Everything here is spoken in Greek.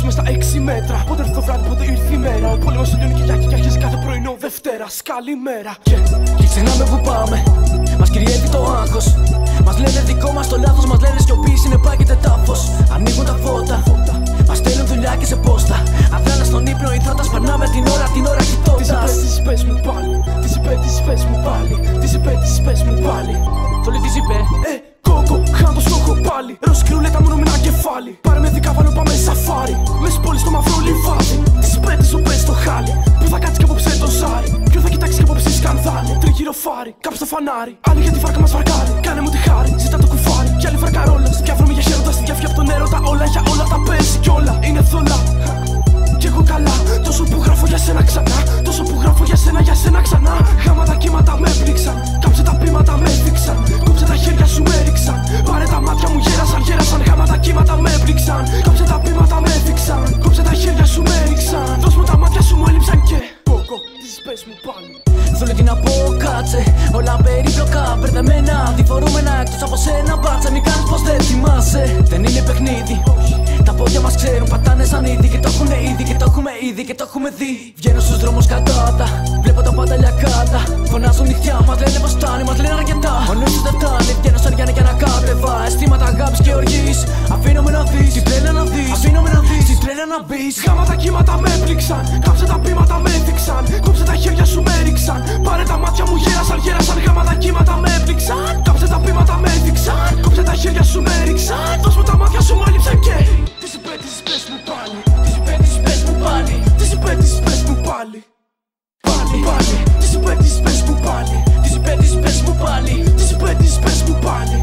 μες στα 6 μέτρα. Πότε έρθει το βράδυ, πότε ήρθε η μέρα. Ο πόλεμος τελειώνει Κυριακή και αρχίζει κάθε πρωινό Δευτέρα. Καλημέρα. Και ξεχνάμε που πάμε. Μας κυριεύει το άγχος. Μας λένε δικό μας το λάθος. Μας λένε σιωπή, συνεπάγεται τάφος. Ανοίγουν τα φώτα. Μας στέλνουν δουλειά και σε πόστα. Αδράνα στον ύπνο ή θρότας. Περνάμε την ώρα κοιτώντας. Τις πες μου πάλι. Τις πες μου πάλι. Τις πες μου πάλι. Θολή τις είπε. Κόκο, χάνω το στόχο πάλι. Ρωσική ρουλέτα μόνο με ένα κεφάλι. Πάρε με δικάβαλο, πάμε σαφάρι. Μες πόλη στο μαύρο λιβάδι. Τις πέτεις σου πες στο χάλι. Πού θα κάτσει και απόψε το ζάρι. Ποιο θα κοιτάξει και απόψε σκανδάλι. Τριγύρω φάρι, κάψε το φανάρι. Άλλοι για τη βάρκα μας βαρκάρει. Κάνε μου τη χάρη, ζητά το κουφάρι. Κι άλλη βαρκαρόλα. Στη διάβρομη για χαίροντα, στη διάφια από τον έρωτα. Όλα για όλα τα παίζει κι όλα είναι θολά. Κι εγώ καλά, τόσο που γράφω για σένα ξανά. Τόσο που γράφω για σένα ξανά. Γάμα τα κύματα με έπληξαν. Κάψε τα πείματα με έδειξαν. Κόψε τα χέρια σου με έριξαν. Πάρε τα μάτια μου γέρασαν. Γάμα τα κύματα με έπληξαν. Κάψε τα πείματα με έδειξαν. Κόψε τα χέρια σου με έριξαν. Δώσ' μου τα μάτια σου μου έλειψαν και. Κόκο, τις πες μου πάλι. Θέλω τι να πω, κάτσε. Όλα περίπλοκα, μπερδεμένα. Διφορούμενα εκτός από σένα, μπάτσα. Μην κάνεις πως δεν θυμάσαι. Δεν είναι παιχνίδι. Τα πόδια μας ξέρουν, πατάνε σαν ήδη. Και το έχουνε ήδη, και το έχουμε ήδη, και το έχουμε δει. Βγαίνω στους δρόμους κατάτα, βλέπω τα πάντα λιακάτα. Φωνάζουν νυχτιά, μας λένε πως φτάνει, μας λένε αρκετά. Ο νους τους δεν φτάνει, βγαίνω σαν Γιάννη και ανακάτευα. Αισθήματα αγάπης και οργής. Αφήνομαι να δεις, τι τρέλα να δεις. Αφήνομαι να δεις, τι τρέλα να μπεις. Γάμα τα κύματα με έπληξαν. Κάψε τα πείματα με έδειξαν. Κόψε τα χέρια σου με έριξαν. Πάρε τα μάτια μου γέρασαν. Γάμα τα κύματα με έπληξαν. Κάψε τα πείματα με έδειξαν. Κόψε τα χέρια σου με έριξαν. Δώσ' μου τα μάτια σου μου έλειψαν και. Τις πες μου πάλι. Τις πες μου πάλι. Τις πες μου πάλι. Πάλι. Τις πες μου πάλι. Τις πες μου πάλι. Τις πες μου πάλι.